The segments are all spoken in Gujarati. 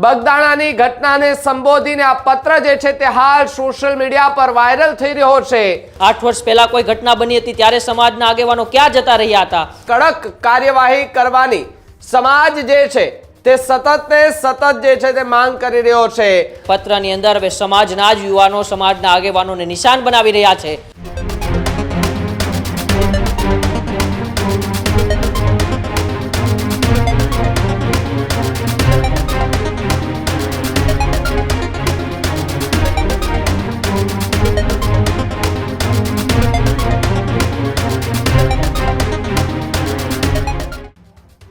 બગદાણાની ઘટનાને સંબોધીને આ પત્ર જે છે તે હાલ સોશિયલ મીડિયા પર વાયરલ થઈ રહ્યો છે। 8 વર્ષ પહેલા કોઈ ઘટના બની હતી ત્યારે સમાજના આગેવાનો ક્યાં જતા રહ્યા હતા? કડક કાર્યવાહી કરવાની સમાજ જે છે તે સતત જે છે તે માંગ કરી રહ્યો છે। પત્રની અંદર હવે સમાજના જ યુવાનો સમાજના આગેવાનોને નિશાન બનાવી રહ્યા છે।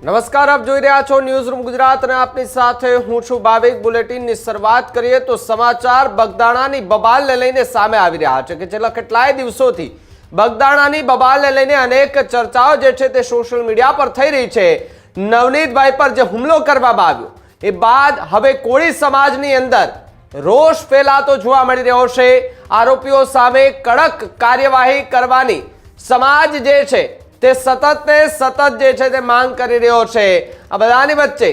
નમસ્કાર, આપ જોઈ રહ્યા છો ન્યૂઝરૂમ ગુજરાત અને આપની સાથે હું છું ભાવિક। બુલેટિનની શરૂઆત કરીએ તો સમાચાર બગદાણાની બબાલને લઈને સામે આવી રહ્યા છે કે છેલ્લા કેટલાય દિવસોથી બગદાણાની બબાલને લઈને અનેક ચર્ચાઓ જે છે તે સોશિયલ મીડિયા પર થઈ રહી છે। નવનીતભાઈ પર જે હુમલો કરવામાં આવ્યો એ બાદ હવે કોળી સમાજની અંદર રોષ ફેલાતો જોવા મળી રહ્યો છે। આરોપીઓ સામે કડક કાર્યવાહી કરવાની સમાજ જે છે તે સતત જે છે તે માંગ કરી રહ્યો છે। આ બધાની વચ્ચે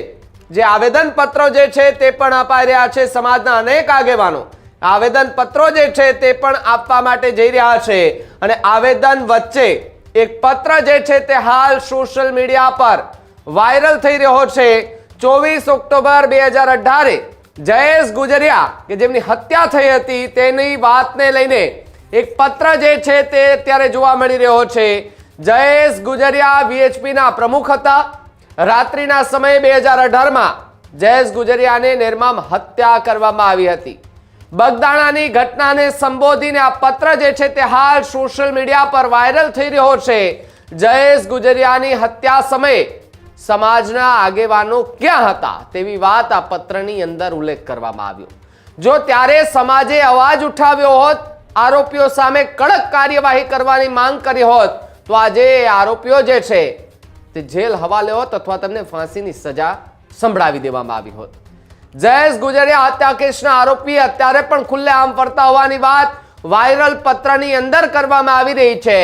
જે આવેદન પત્રો જે છે તે પણ અપાઈ રહ્યા છે। સમાજના અનેક આગેવાનો આવેદન પત્રો જે છે તે પણ આપવા માટે જઈ રહ્યા છે અને આવેદન વચ્ચે એક પત્ર જે છે તે હાલ સોશિયલ મીડિયા પર વાયરલ થઈ રહ્યો છે। 24 ઓક્ટોબર 2018 જયેશ ગુજરિયા કે જેમની હત્યા થઈ હતી તેની વાતને લઈને એક પત્ર જે છે તે અત્યારે જોવા મળી રહ્યો છે। જયેશ ગુજરિયા વીએચપીના પ્રમુખ હતા। રાત્રિના સમયે 2018માં જયેશ ગુજરિયાને નિર્મમ હત્યા કરવામાં આવી હતી। બગદાણાની ઘટનાને સંબોધીને આ પત્ર જે છે તે હાલ સોશિયલ મીડિયા પર વાયરલ થઈ રહ્યો છે। જયેશ ગુજરિયાની હત્યા સમયે સમાજના આગેવાનો ક્યાં હતા તેવી વાત આ પત્રની અંદર ઉલ્લેખ કરવામાં આવ્યો। જો ત્યારે સમાજે અવાજ ઉઠાવ્યો હોત, આરોપીઓ સામે કડક કાર્યવાહી કરવાની માંગ કરી હોત તો આજે આરોપીઓ જે છે તે જેલ હવાલે હોત અથવા તેમને ફાંસીની સજા સંભળાવી દેવામાં આવી હોત। જયેશ ગુજરિયા હત્યા કેસના આરોપી અત્યારે પણ ખુલ્લેઆમ ફરતા હોવાની વાત વાયરલ પત્રની અંદર કરવામાં આવી રહી છે।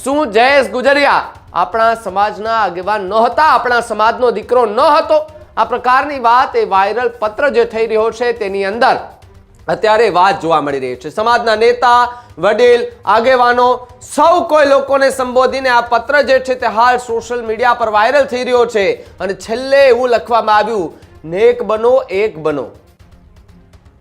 શું જયેશ ગુજરિયા આપણા સમાજના આગેવાન નહોતા, આપણા સમાજનો દીકરો ન હતો? આ પ્રકારની વાત એ વાયરલ પત્ર જે થઈ રહ્યો છે તેની અંદર અત્યારે વાત જોવા મળી રહી છે। સમાજના નેતા, વડીલ, આગેવાનો સૌ કોઈ લોકોને સંબોધીને આ પત્ર જે છે તે હાલ સોશિયલ મીડિયા પર વાયરલ થઈ રહ્યો છે અને છેલ્લે એવું લખવામાં આવ્યું, નેક બનો એક બનો।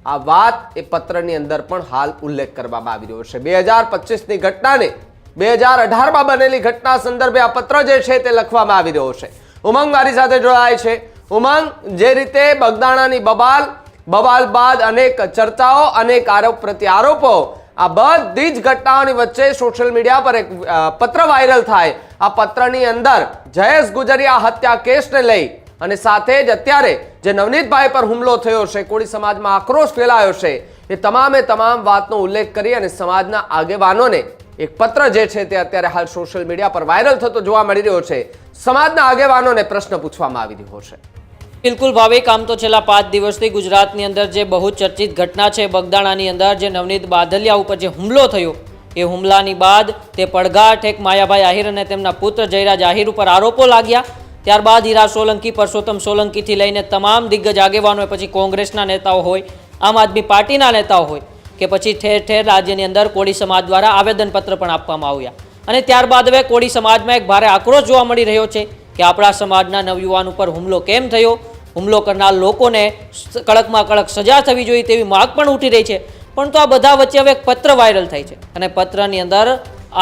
આ વાત એ પત્રની અંદર પણ હાલ ઉલ્લેખ કરવામાં આવી રહ્યો છે। 2025ની ઘટનાને 2018માં બનેલી ઘટના સંદર્ભે આ પત્ર જે છે તે લખવામાં આવી રહ્યો છે। ઉમંગ મારી સાથે જોડાય છે। ઉમંગ, જે રીતે બગદાણાની બબાલ બાદ અનેક ચર્ચાઓ, અનેક આરોપ પ્રત્યારોપો, આ બધી જ ઘટનાઓની વચ્ચે સોશિયલ મીડિયા પર એક પત્ર વાયરલ થાય। આ પત્રની અંદર જયેશ ગુજરિયા હત્યા કેસને લઈ અને સાથે જ અત્યારે જે નવનીતભાઈ પર હુમલો થયો છે, કોળી સમાજમાં આક્રોશ ફેલાયો છે, એ તમામે તમામ વાતનો ઉલ્લેખ કરી અને સમાજના આગેવાનોને એક પત્ર જે છે તે અત્યારે હાલ સોશિયલ મીડિયા પર વાયરલ થતો જોવા મળી રહ્યો છે। સમાજના આગેવાનોને પ્રશ્ન પૂછવામાં આવી રહ્યો છે। બિલકુલ ભાવિક, આમ તો છેલ્લા 5 દિવસથી ગુજરાતની અંદર જે બહુ ચર્ચિત ઘટના છે બગદાણાની અંદર જે નવનીત બાદલિયા ઉપર જે હુમલો થયો, એ હુમલાની બાદ તે પડઘા ઠેક માયાભાઈ આહિર અને તેમના પુત્ર જયરાજ આહિર ઉપર આરોપો લાગ્યા। ત્યારબાદ હીરા સોલંકી, પરસોત્તમ સોલંકીથી લઈને તમામ દિગ્ગજ આગેવાનો, પછી કોંગ્રેસના નેતાઓ હોય, આમ આદમી પાર્ટીના નેતાઓ હોય કે પછી ઠેર ઠેર રાજ્યની અંદર કોળી સમાજ દ્વારા આવેદનપત્ર પણ આપવામાં આવ્યા અને ત્યારબાદ હવે કોળી સમાજમાં એક ભારે આક્રોશ જોવા મળી રહ્યો છે કે આપણા સમાજના નવયુવાન ઉપર હુમલો કેમ થયો, હુમલો કરનાર લોકોને કડકમાં કડક સજા થવી જોઈએ તેવી માંગ પણ ઉઠી રહી છે। પરંતુ આ બધા વચ્ચે હવે એક પત્ર વાયરલ થાય છે અને પત્રની અંદર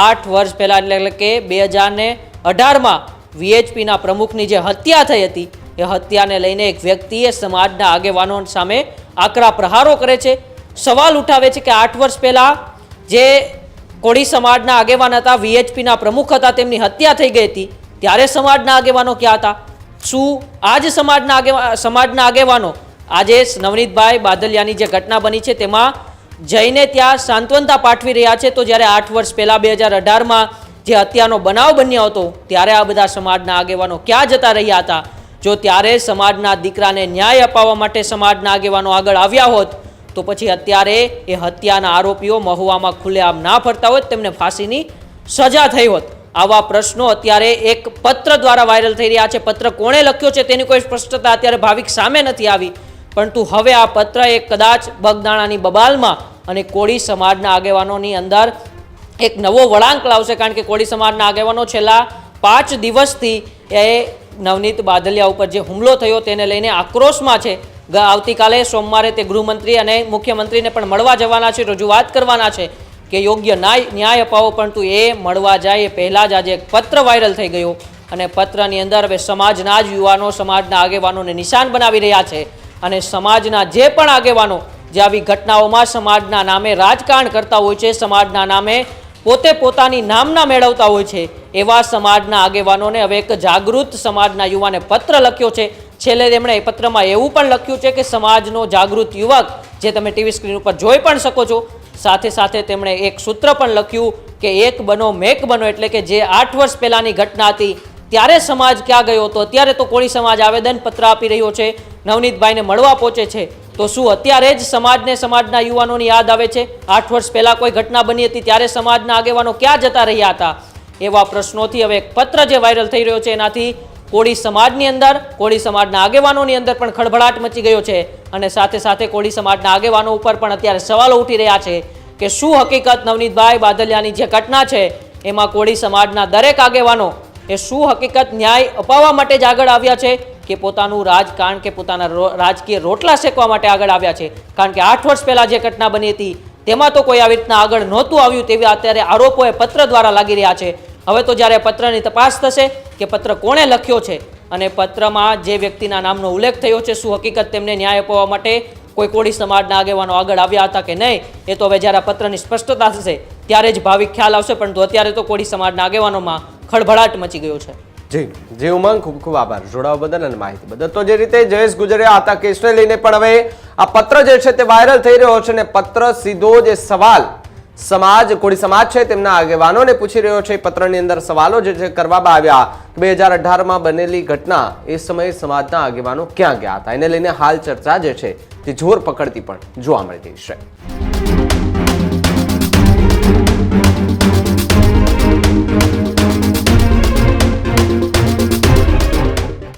8 વર્ષ પહેલાં એટલે કે 2018માં વીએચપીના પ્રમુખની જે હત્યા થઈ હતી એ હત્યાને લઈને એક વ્યક્તિએ સમાજના આગેવાનો સામે આકરા પ્રહારો કરે છે, સવાલ ઉઠાવે છે કે 8 વર્ષ પહેલાં જે કોળી સમાજના આગેવાન હતા, વીએચપીના પ્રમુખ હતા, તેમની હત્યા થઈ ગઈ હતી ત્યારે સમાજના આગેવાનો ક્યાં હતા? શું આજ સમાજના આગેવાનો આજે નવનીતભાઈ બાદલિયાની જે ઘટના બની છે તેમાં જઈને ત્યાં સાંત્વનતા પાઠવી રહ્યા છે? તો જ્યારે 8 વર્ષ પહેલાં 2018માં જે હત્યાનો બનાવ બન્યો હતો ત્યારે આ બધા સમાજના આગેવાનો ક્યાં જતા રહ્યા હતા? જો ત્યારે સમાજના દીકરાને ન્યાય અપાવવા માટે સમાજના આગેવાનો આગળ આવ્યા હોત તો પછી અત્યારે એ હત્યાના આરોપીઓ મહુવામાં ખુલ્લેઆમ ના ફરતા હોત, તેમને ફાંસીની સજા થઈ હોત। આવા પ્રશ્નો અત્યારે એક પત્ર દ્વારા વાયરલ થઈ રહ્યા છે। પત્ર કોણે લખ્યો છે તેની કોઈ સ્પષ્ટતા અત્યારે ભાવિક સામે નથી આવી। પરંતુ હવે આ પત્ર એ કદાચ બગદાણાની બબાલમાં અને કોળી સમાજના આગેવાનોની અંદર એક નવો વળાંક લાવશે, કારણ કે કોળી સમાજના આગેવાનો છેલ્લા 5 દિવસથી એ નવનીત બાદલિયા ઉપર જે હુમલો થયો તેને લઈને આક્રોશમાં છે. આવતીકાલે સોમવારે તે ગૃહમંત્રી અને મુખ્યમંત્રીને પણ મળવા જવાના છે, રજૂઆત કરવાના છે કે યોગ્ય ન્યાય અપાવો. પરંતુ એ મળવા જાય એ પહેલાં જ આજે એક પત્ર વાયરલ થઈ ગયો અને પત્રની અંદર હવે સમાજના જ યુવાનો સમાજના આગેવાનોને નિશાન બનાવી રહ્યા છે અને સમાજના જે પણ આગેવાનો જે આવી ઘટનાઓમાં સમાજના નામે રાજકારણ કરતા હોય છે, સમાજના નામે પોતે પોતાની નામના મેળવતા હોય છે, એવા સમાજના આગેવાનોને હવે એક જાગૃત સમાજના યુવાને પત્ર લખ્યો છે. છેલ્લે તેમણે એ પત્રમાં એવું પણ લખ્યું છે કે સમાજનો જાગૃત યુવક, જે તમે ટીવી સ્ક્રીન ઉપર જોઈ પણ શકો છો, સાથે સાથે તેમણે એક સૂત્ર પણ લખ્યું કે એક બનો મેક બનો, એટલે કે જે 8 વર્ષ પહેલાંની ઘટના હતી ત્યારે સમાજ ક્યાં ગયો હતો, અત્યારે તો કોળી સમાજ આવેદનપત્ર આપી રહ્યો છે, નવનીતભાઈને મળવા પહોંચે છે, તો શું અત્યારે જ સમાજને સમાજના યુવાનોની યાદ આવે છે? 8 વર્ષ પહેલાં કોઈ ઘટના બની હતી ત્યારે સમાજના આગેવાનો ક્યાં જતા રહ્યા હતા? એવા પ્રશ્નોથી હવે એક પત્ર જે વાયરલ થઈ રહ્યો છે એનાથી કોળી સમાજની અંદર, કોળી સમાજના આગેવાનોની અંદર પણ ખળભળાટ મચી ગયો છે અને સાથે સાથે કોળી સમાજના આગેવાનો ઉપર પણ અત્યારે સવાલો ઉઠી રહ્યા છે કે શું હકીકત નવનીતભાઈ બાદલિયાની જે ઘટના છે એમાં કોળી સમાજના દરેક આગેવાનો એ શું હકીકત ન્યાય અપાવવા માટે જ આગળ આવ્યા છે કે પોતાનું રાજકારણ કે પોતાના રાજકીય રોટલા શેકવા માટે આગળ આવ્યા છે? કારણ કે 8 વર્ષ પહેલાં જે ઘટના બની હતી તેમાં તો કોઈ આવી રીતના આગળ નહોતું આવ્યું તેવી અત્યારે આરોપો એ પત્ર દ્વારા લાગી રહ્યા છે. હવે તો જ્યારે પત્રની તપાસ થશે કે પત્ર કોણે લખ્યો છે અને પત્રમાં જે વ્યક્તિના નામનો ઉલ્લેખ થયો છે, શું હકીકત તેમને ન્યાય અપાવવા માટે કોઈ કોળી સમાજના આગેવાનો આગળ આવ્યા હતા કે નહીં, એ તો હવે જ્યારે આ પત્રની સ્પષ્ટતા થશે ત્યારે જ ભાવિક ખ્યાલ આવશે. પરંતુ અત્યારે તો કોળી સમાજના આગેવાનોમાં ખળભળાટ મચી ગયો છે. જી ઉમંગ, ખૂબ ખૂબ આભાર જોડાવા બદલ અને માહિતી બદલ. તો જે રીતે જયેશ ગુજરિયા હતા કેસને લઈને પણ હવે આ પત્ર જે છે તે વાયરલ થઈ રહ્યો છે અને પત્ર સીધો જે સવાલ કોળી સમાજ છે તેમના આગેવાનોને પૂછી રહ્યો છે. પત્રની અંદર સવાલો જે છે કરવામાં આવ્યા 2018માં બનેલી ઘટના એ સમયે સમાજના આગેવાનો ક્યાં ગયા હતા, એને લઈને હાલ ચર્ચા જે છે તે જોર પકડતી પણ જોવા મળી રહી છે.